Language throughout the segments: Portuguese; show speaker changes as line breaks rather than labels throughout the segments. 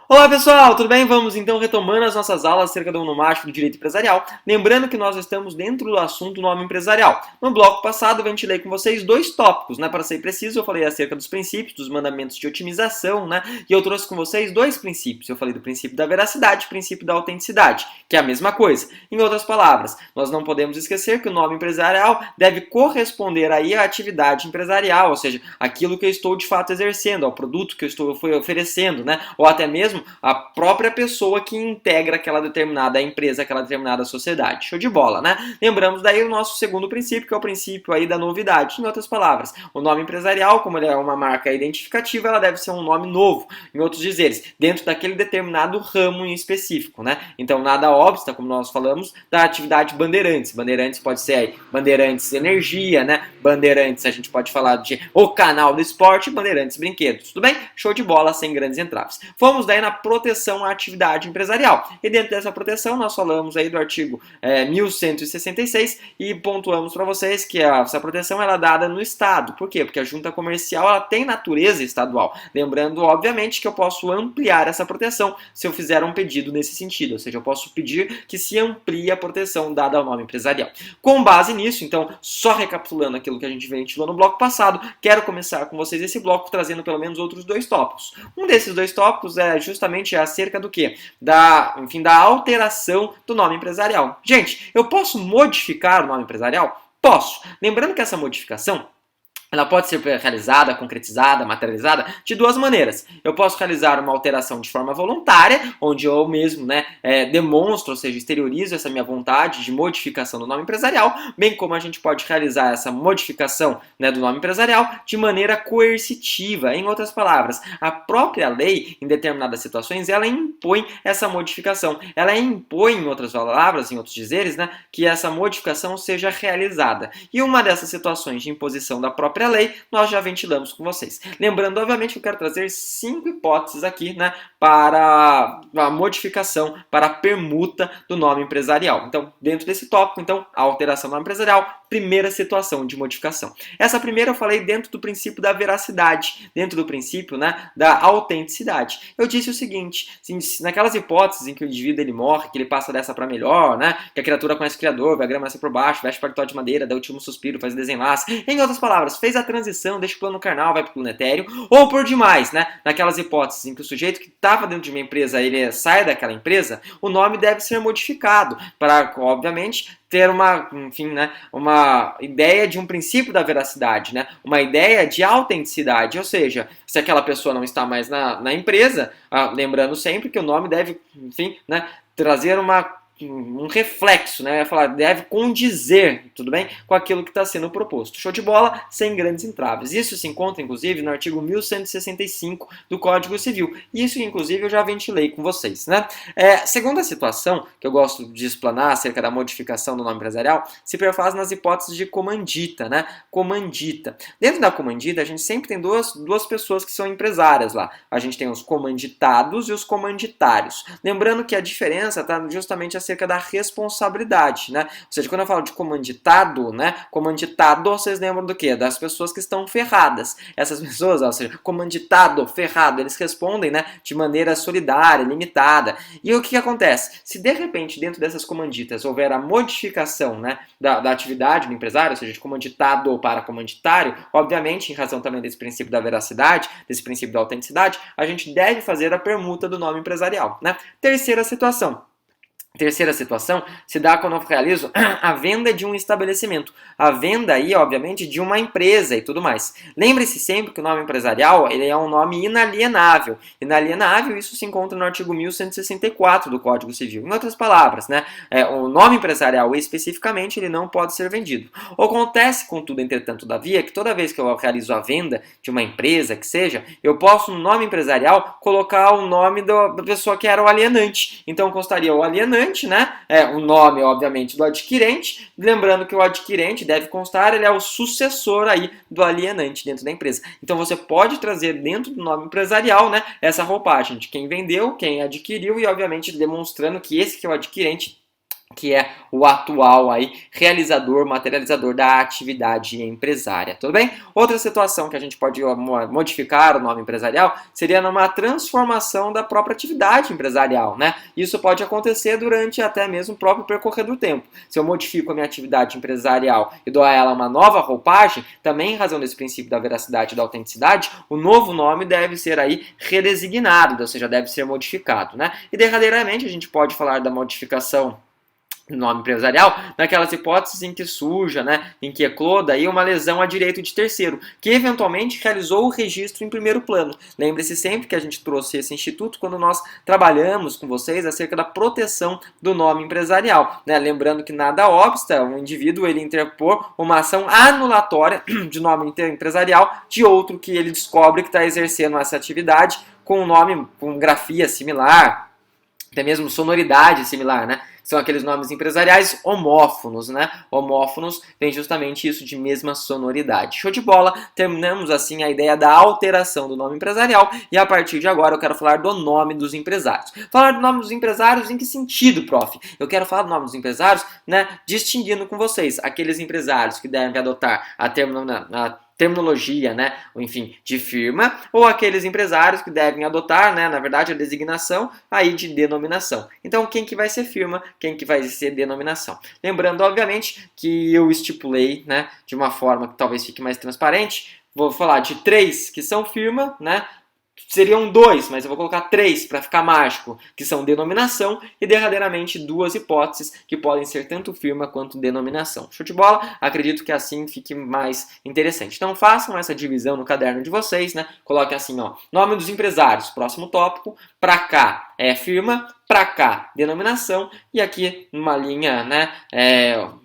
Olá pessoal, tudo bem? Vamos então retomando as nossas aulas acerca do onomástico do direito empresarial. Lembrando que nós estamos dentro do assunto nome empresarial. No bloco passado eu ventilei com vocês dois tópicos, né? Para ser preciso, eu falei acerca dos princípios, dos mandamentos de otimização, né? E eu trouxe com vocês dois princípios. Eu falei do princípio da veracidade e do princípio da autenticidade, que é a mesma coisa. Em outras palavras, nós não podemos esquecer que o nome empresarial deve corresponder aí à atividade empresarial, ou seja, aquilo que eu estou de fato exercendo, ao produto que eu estou oferecendo, né? Ou até mesmo a própria pessoa que integra aquela determinada empresa, aquela determinada sociedade. Show de bola, né? Lembramos daí o nosso segundo princípio, que é o princípio aí da novidade. Em outras palavras, o nome empresarial, como ele é uma marca identificativa, ela deve ser um nome novo. Em outros dizeres, dentro daquele determinado ramo em específico, né? Então, nada obsta, como nós falamos, da atividade Bandeirantes. Bandeirantes pode ser aí Bandeirantes Energia, né? Bandeirantes, a gente pode falar de o canal do esporte, Bandeirantes Brinquedos. Tudo bem? Show de bola, sem grandes entraves. Fomos daí na proteção à atividade empresarial. E dentro dessa proteção, nós falamos aí do artigo 1166 e pontuamos para vocês que essa proteção ela é dada no Estado. Por quê? Porque a junta comercial ela tem natureza estadual. Lembrando, obviamente, que eu posso ampliar essa proteção se eu fizer um pedido nesse sentido. Ou seja, eu posso pedir que se amplie a proteção dada ao nome empresarial. Com base nisso, então, só recapitulando aquilo que a gente ventilou no bloco passado, quero começar com vocês esse bloco trazendo pelo menos outros dois tópicos. Um desses dois tópicos é justamente acerca do quê? Da alteração do nome empresarial. Gente, eu posso modificar o nome empresarial? Posso. Lembrando que essa modificação ela pode ser realizada, concretizada, materializada de duas maneiras. Eu posso realizar uma alteração de forma voluntária, onde eu mesmo demonstro, ou seja, exteriorizo essa minha vontade de modificação do nome empresarial, bem como a gente pode realizar essa modificação do nome empresarial de maneira coercitiva. Em outras palavras, a própria lei, em determinadas situações, ela impõe essa modificação. Ela impõe, em outras palavras, em outros dizeres, que essa modificação seja realizada. E uma dessas situações de imposição da própria lei, nós já ventilamos com vocês. Lembrando, obviamente, que eu quero trazer 5 hipóteses aqui, para a modificação, para a permuta do nome empresarial. Então, dentro desse tópico, a alteração do nome empresarial, primeira situação de modificação. Essa primeira eu falei dentro do princípio da veracidade, dentro do princípio, da autenticidade. Eu disse o seguinte, naquelas hipóteses em que o indivíduo ele morre, que ele passa dessa para melhor, que a criatura conhece o criador, vai a grama nascer por baixo, veste paletó de madeira, dá o último suspiro, faz o desenlace. Em outras palavras, fez a transição, deixa o plano carnal, vai para o plano etéreo, ou por demais, naquelas hipóteses em que o sujeito que estava dentro de uma empresa, ele sai daquela empresa, o nome deve ser modificado para, obviamente, ter uma ideia de um princípio da veracidade, uma ideia de autenticidade, ou seja, se aquela pessoa não está mais na empresa, lembrando sempre que o nome deve, trazer um reflexo, deve condizer, tudo bem, com aquilo que está sendo proposto. Show de bola, sem grandes entraves. Isso se encontra, inclusive, no artigo 1165 do Código Civil. Isso, inclusive, eu já ventilei com vocês, segunda situação que eu gosto de explanar acerca da modificação do nome empresarial se perfaz nas hipóteses de comandita, Comandita. Dentro da comandita, a gente sempre tem duas pessoas que são empresárias lá. A gente tem os comanditados e os comanditários. Lembrando que a diferença está justamente acerca da responsabilidade, Ou seja, quando eu falo de comanditado, comanditado, vocês lembram do quê? Das pessoas que estão ferradas. Essas pessoas, ou seja, comanditado, ferrado, eles respondem, de maneira solidária, limitada. E o que acontece? Se de repente, dentro dessas comanditas, houver a modificação, da atividade do empresário, ou seja, de comanditado para comanditário, obviamente, em razão também desse princípio da veracidade, desse princípio da autenticidade, a gente deve fazer a permuta do nome empresarial, Terceira situação. Terceira situação se dá quando eu realizo a venda de um estabelecimento. A venda aí, obviamente, de uma empresa e tudo mais. Lembre-se sempre que o nome empresarial ele é um nome inalienável. Inalienável, isso se encontra no artigo 1164 do Código Civil. Em outras palavras, o nome empresarial especificamente ele não pode ser vendido. Acontece, contudo, entretanto, todavia, que toda vez que eu realizo a venda de uma empresa, que seja, eu posso no nome empresarial colocar o nome da pessoa que era o alienante. Então, constaria o alienante, o nome, obviamente, do adquirente, lembrando que o adquirente deve constar, ele é o sucessor aí do alienante dentro da empresa. Então você pode trazer dentro do nome empresarial, essa roupagem de quem vendeu, quem adquiriu e, obviamente, demonstrando que esse que é o adquirente que é o atual aí realizador, materializador da atividade empresária, tudo bem? Outra situação que a gente pode modificar o nome empresarial seria numa transformação da própria atividade empresarial, né? Isso pode acontecer durante até mesmo o próprio percorrer do tempo. Se eu modifico a minha atividade empresarial e dou a ela uma nova roupagem, também em razão desse princípio da veracidade e da autenticidade, o novo nome deve ser aí redesignado, ou seja, deve ser modificado, né? E derradeiramente a gente pode falar da modificação nome empresarial, naquelas hipóteses em que surja, né, em que ecloda aí uma lesão a direito de terceiro, que eventualmente realizou o registro em primeiro plano. Lembre-se sempre que a gente trouxe esse instituto quando nós trabalhamos com vocês acerca da proteção do nome empresarial, né? Lembrando que nada obsta um indivíduo ele interpor uma ação anulatória de nome empresarial de outro que ele descobre que está exercendo essa atividade com um nome, com grafia similar, até mesmo sonoridade similar, né? São aqueles nomes empresariais homófonos, né? Homófonos tem justamente isso de mesma sonoridade. Show de bola! Terminamos assim a ideia da alteração do nome empresarial e a partir de agora eu quero falar do nome dos empresários. Falar do nome dos empresários em que sentido, prof? Eu quero falar do nome dos empresários, né? Distinguindo com vocês aqueles empresários que devem adotar a terminologia, né, ou enfim, de firma, ou aqueles empresários que devem adotar, né, na verdade, a designação aí de denominação. Então, quem que vai ser firma, quem que vai ser denominação? Lembrando, obviamente, que eu estipulei, né, de uma forma que talvez fique mais transparente, vou falar de 3 que são firma, né, seriam 2, mas eu vou colocar 3 para ficar mágico, que são denominação e derradeiramente 2 hipóteses que podem ser tanto firma quanto denominação. Show de bola? Acredito que assim fique mais interessante. Então façam essa divisão no caderno de vocês, né? Coloquem assim, ó, nome dos empresários, próximo tópico, para cá é firma, para cá denominação e aqui numa linha, né,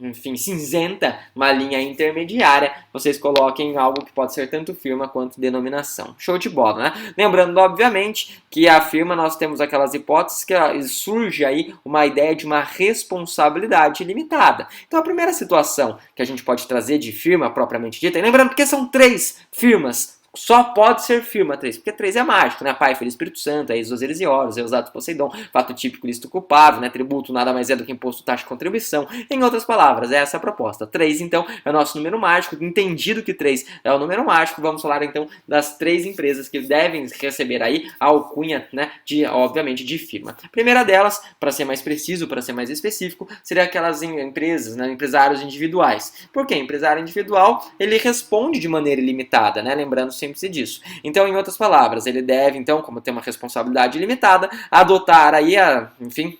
enfim, cinzenta, uma linha intermediária, vocês coloquem algo que pode ser tanto firma quanto denominação. Show de bola, né? Lembrando, obviamente, que a firma nós temos aquelas hipóteses que surge aí uma ideia de uma responsabilidade limitada. Então a primeira situação que a gente pode trazer de firma propriamente dita, e lembrando porque são 3 firmas, só pode ser firma 3, porque 3 é mágico, né? Pai, Filho, Espírito Santo, aí Osiris e Horus, Eusato, Poseidon, fato típico, lícito culpável, né? Tributo nada mais é do que imposto, taxa e contribuição. Em outras palavras, é essa a proposta. 3, então, é o nosso número mágico. Entendido que 3 é o número mágico, vamos falar então das 3 empresas que devem receber aí a alcunha, né? Obviamente, de firma. A primeira delas, para ser mais preciso, para ser mais específico, seria aquelas empresas, né? Empresários individuais. Por quê? Empresário individual, ele responde de maneira ilimitada, né? Lembrando sempre disso. Então, em outras palavras, ele deve, então, como tem uma responsabilidade limitada, adotar aí enfim,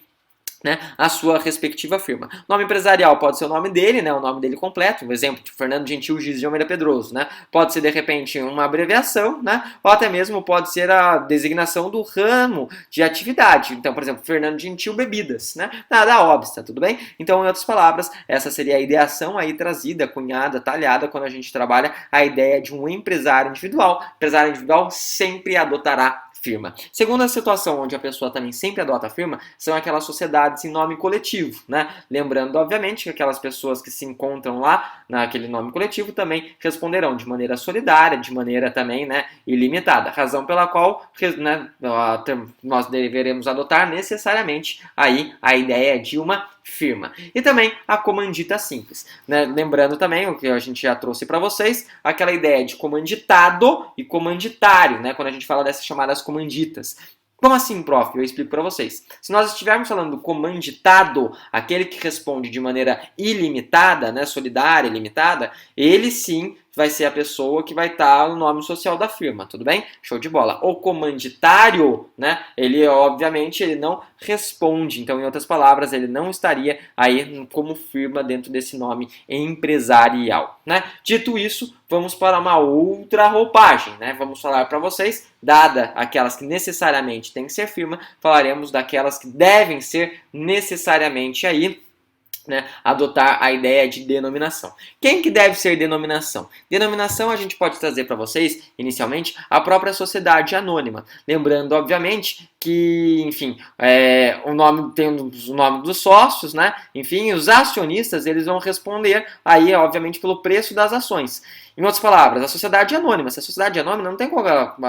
né, a sua respectiva firma. Nome empresarial pode ser o nome dele, né, o nome dele completo, um exemplo de Fernando Gentil Giz de Almeida Pedroso, né, pode ser de repente uma abreviação, né, ou até mesmo pode ser a designação do ramo de atividade. Então, por exemplo, Fernando Gentil Bebidas, né, nada obsta, tudo bem? Então, em outras palavras, essa seria a ideação aí trazida, cunhada, talhada, quando a gente trabalha a ideia de um empresário individual. O empresário individual sempre adotará firma. Segunda situação onde a pessoa também sempre adota a firma são aquelas sociedades em nome coletivo, né? Lembrando, obviamente, que aquelas pessoas que se encontram lá naquele nome coletivo também responderão de maneira solidária, de maneira também, né, ilimitada. Razão pela qual, né, nós deveremos adotar necessariamente aí a ideia de uma firma. E também a comandita simples, né? Lembrando também o que a gente já trouxe para vocês, aquela ideia de comanditado e comanditário, né? Quando a gente fala dessas chamadas comanditas. Como assim, prof? Eu explico para vocês. Se nós estivermos falando do comanditado, aquele que responde de maneira ilimitada, né, solidária, ilimitada, ele sim vai ser a pessoa que vai estar no nome social da firma, tudo bem? Show de bola. O comanditário, né, ele obviamente ele não responde, então em outras palavras, ele não estaria aí como firma dentro desse nome empresarial, né? Dito isso, vamos para uma outra roupagem, né? Vamos falar para vocês, dada aquelas que necessariamente têm que ser firma, falaremos daquelas que devem ser necessariamente aí, né, adotar a ideia de denominação. Quem que deve ser denominação? Denominação a gente pode trazer para vocês, inicialmente, a própria sociedade anônima. Lembrando, obviamente, que, enfim, o nome tem o nome dos sócios, né? Enfim, os acionistas, eles vão responder aí, obviamente, pelo preço das ações. Em outras palavras, a sociedade é anônima. Se a sociedade é anônima, não tem como,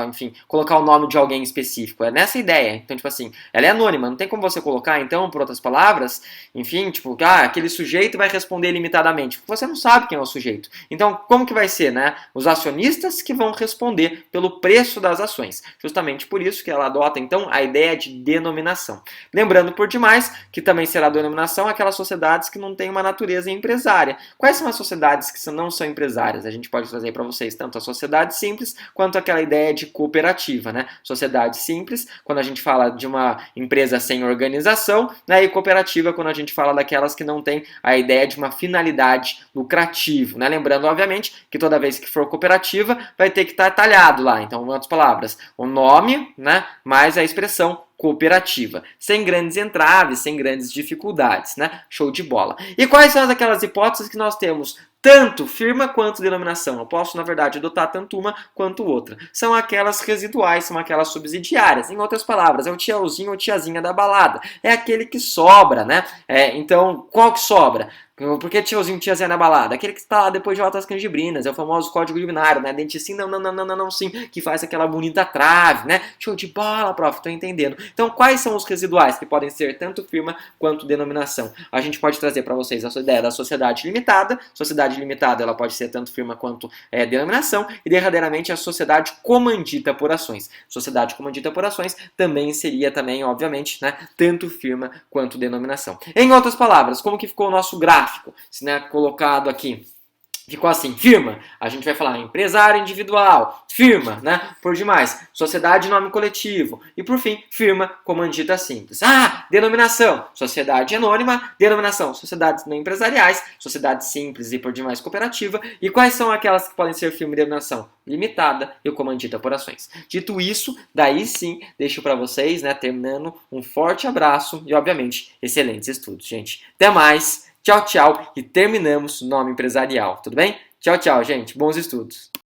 enfim, colocar o nome de alguém específico. É nessa ideia. Então, tipo assim, ela é anônima. Não tem como você colocar, então, por outras palavras, enfim, tipo, aquele sujeito vai responder limitadamente. Porque você não sabe quem é o sujeito. Então, como que vai ser, né? Os acionistas que vão responder pelo preço das ações. Justamente por isso que ela adota, então, a ideia de denominação. Lembrando, por demais, que também será denominação aquelas sociedades que não têm uma natureza empresária. Quais são as sociedades que não são empresárias? A gente pode trazer para vocês tanto a sociedade simples quanto aquela ideia de cooperativa, né? Sociedade simples, quando a gente fala de uma empresa sem organização, né? E cooperativa, quando a gente fala daquelas que não têm a ideia de uma finalidade lucrativa, né? Lembrando, obviamente, que toda vez que for cooperativa, vai ter que estar talhado lá. Então, em outras palavras, o nome, né? Mais a expressão cooperativa, sem grandes entraves, sem grandes dificuldades, né? Show de bola. E quais são aquelas hipóteses que nós temos? Tanto firma quanto denominação. Eu posso, na verdade, adotar tanto uma quanto outra. São aquelas residuais, são aquelas subsidiárias. Em outras palavras, é o tiozinho ou tiazinha da balada. É aquele que sobra, né? Então, qual que sobra? Por que tiozinho, tiazinha na balada? Aquele que está lá depois de altas canjibrinas, é o famoso código de binário, né? Dente sim, não, sim, que faz aquela bonita trave, né? Show de bola, prof, tô entendendo. Então, quais são os residuais que podem ser tanto firma quanto denominação? A gente pode trazer para vocês a ideia da sociedade limitada. Sociedade limitada, ela pode ser tanto firma quanto denominação. E, derradeiramente, a sociedade comandita por ações. Sociedade comandita por ações também seria, obviamente, né? Tanto firma quanto denominação. Em outras palavras, como que ficou o nosso gráfico? Se, né, colocado aqui, ficou assim, firma, a gente vai falar empresário individual, firma, né, por demais, sociedade nome coletivo, e por fim, firma comandita simples. Denominação, sociedade anônima, denominação, sociedades não empresariais, sociedade simples e por demais cooperativa, e quais são aquelas que podem ser firma e denominação? Limitada e comandita por ações. Dito isso, daí sim, deixo para vocês, né, terminando, um forte abraço e, obviamente, excelentes estudos, gente. Até mais! Tchau, tchau, e terminamos o nome empresarial, tudo bem? Tchau, tchau, gente. Bons estudos.